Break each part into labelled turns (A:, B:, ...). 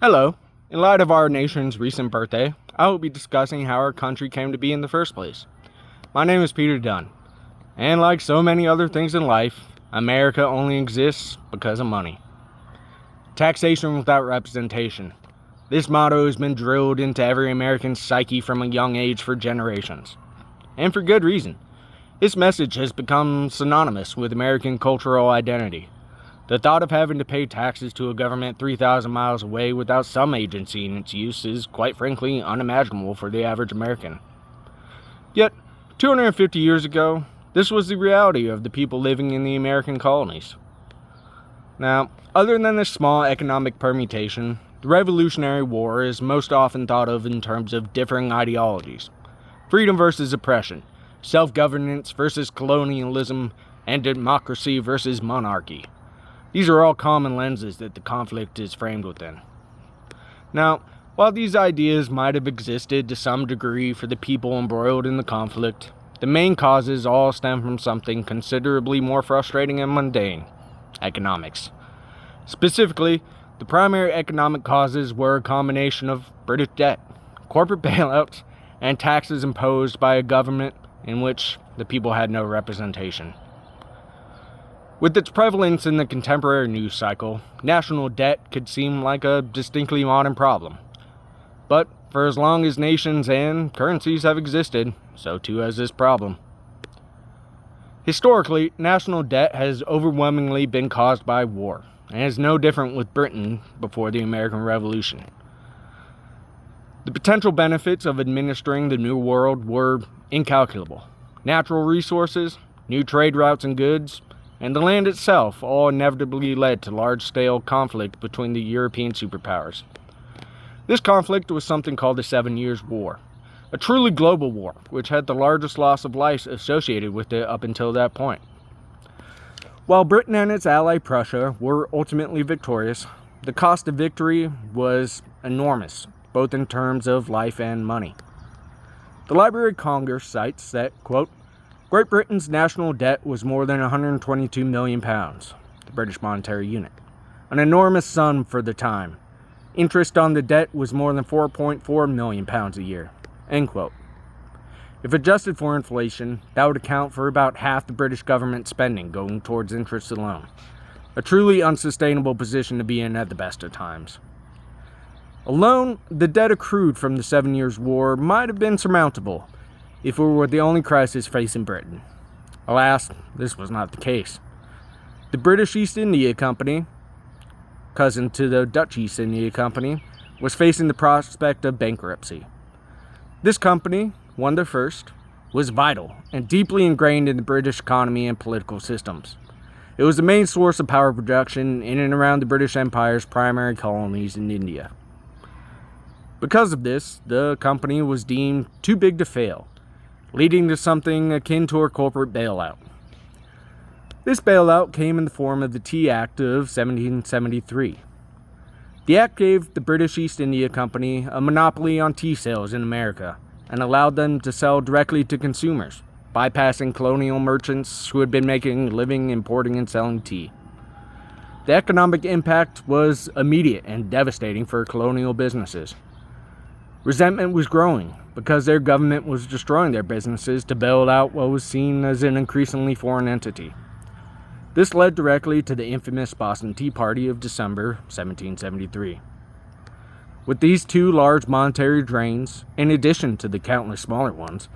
A: Hello. In light of our nation's recent birthday, I will be discussing how our country came to be in the first place. My name is Peter Dunn, and like so many other things in life, America only exists because of money. Taxation without representation. This motto has been drilled into every American's psyche from a young age for generations. And for good reason. This message has become synonymous with American cultural identity. The thought of having to pay taxes to a government 3,000 miles away without some agency in its use is, quite frankly, unimaginable for the average American. Yet, 250 years ago, this was the reality of the people living in the American colonies. Now, other than this small economic permutation, the Revolutionary War is most often thought of in terms of differing ideologies. Freedom versus oppression, self-governance versus colonialism, and democracy versus monarchy. These are all common lenses that the conflict is framed within. Now, while these ideas might have existed to some degree for the people embroiled in the conflict, the main causes all stem from something considerably more frustrating and mundane: economics. Specifically, the primary economic causes were a combination of British debt, corporate bailouts, and taxes imposed by a government in which the people had no representation. With its prevalence in the contemporary news cycle, national debt could seem like a distinctly modern problem. But for as long as nations and currencies have existed, so too has this problem. Historically, national debt has overwhelmingly been caused by war, and is no different with Britain before the American Revolution. The potential benefits of administering the New World were incalculable. Natural resources, new trade routes and goods, and the land itself all inevitably led to large-scale conflict between the European superpowers. This conflict was something called the 7 Years' War, a truly global war, which had the largest loss of life associated with it up until that point. While Britain and its ally Prussia were ultimately victorious, the cost of victory was enormous, both in terms of life and money. The Library of Congress cites that, quote, Great Britain's national debt was more than £122 million, the British monetary unit, an enormous sum for the time. Interest on the debt was more than £4.4 million a year, end quote. If adjusted for inflation, that would account for about half the British government spending going towards interest alone, a truly unsustainable position to be in at the best of times. Alone, the debt accrued from the 7 Years' War might have been surmountable if it were the only crisis facing Britain. Alas, this was not the case. The British East India Company, cousin to the Dutch East India Company, was facing the prospect of bankruptcy. This company, one of the first, was vital and deeply ingrained in the British economy and political systems. It was the main source of power production in and around the British Empire's primary colonies in India. Because of this, the company was deemed too big to fail, leading to something akin to a corporate bailout. This bailout came in the form of the Tea Act of 1773. The act gave the British East India Company a monopoly on tea sales in America and allowed them to sell directly to consumers, bypassing colonial merchants who had been making a living importing and selling tea. The economic impact was immediate and devastating for colonial businesses. Resentment was growing because their government was destroying their businesses to bail out what was seen as an increasingly foreign entity. This led directly to the infamous Boston Tea Party of December 1773. With these two large monetary drains, in addition to the countless smaller ones,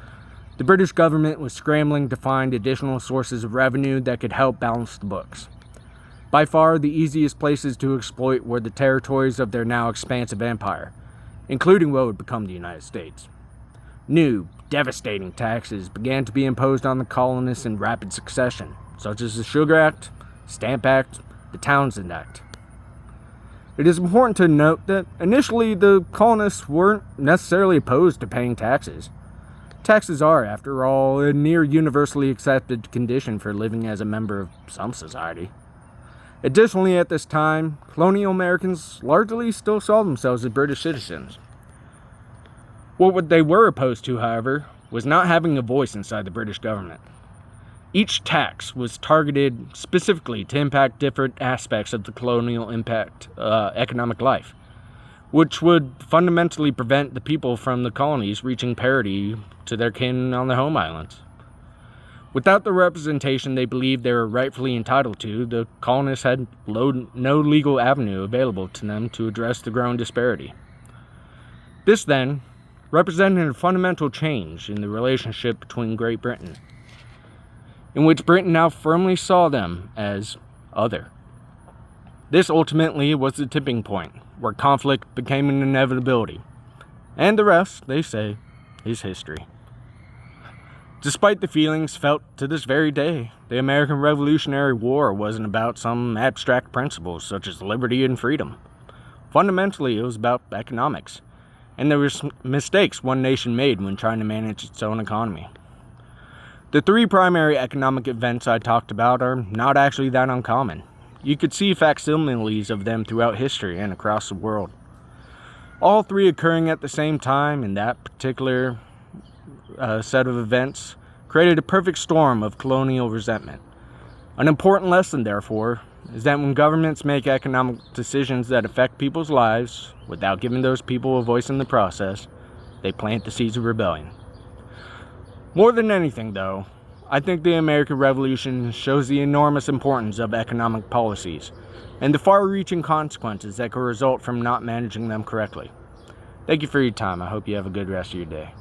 A: the British government was scrambling to find additional sources of revenue that could help balance the books. By far, the easiest places to exploit were the territories of their now expansive empire, including what would become the United States. New, devastating taxes began to be imposed on the colonists in rapid succession, such as the Sugar Act, Stamp Act, the Townshend Act. It is important to note that initially the colonists weren't necessarily opposed to paying taxes. Taxes are, after all, a near universally accepted condition for living as a member of some society. Additionally, at this time, colonial Americans largely still saw themselves as British citizens. What they were opposed to, however, was not having a voice inside the British government. Each tax was targeted specifically to impact different aspects of the colonial economic life. which would fundamentally prevent the people from the colonies reaching parity to their kin on the home islands. Without the representation they believed they were rightfully entitled to, the colonists had no legal avenue available to them to address the growing disparity. This, then, represented a fundamental change in the relationship between Great Britain, in which Britain now firmly saw them as other. This ultimately was the tipping point, where conflict became an inevitability. And the rest, they say, is history. Despite the feelings felt to this very day, the American Revolutionary War wasn't about some abstract principles such as liberty and freedom. Fundamentally, it was about economics, and there were mistakes one nation made when trying to manage its own economy. The three primary economic events I talked about are not actually that uncommon. You could see facsimiles of them throughout history and across the world. All three occurring at the same time in that particular set of events created a perfect storm of colonial resentment. An important lesson, therefore, is that when governments make economic decisions that affect people's lives without giving those people a voice in the process, they plant the seeds of rebellion. More than anything, though, I think the American Revolution shows the enormous importance of economic policies and the far-reaching consequences that could result from not managing them correctly. Thank you for your time. I hope you have a good rest of your day.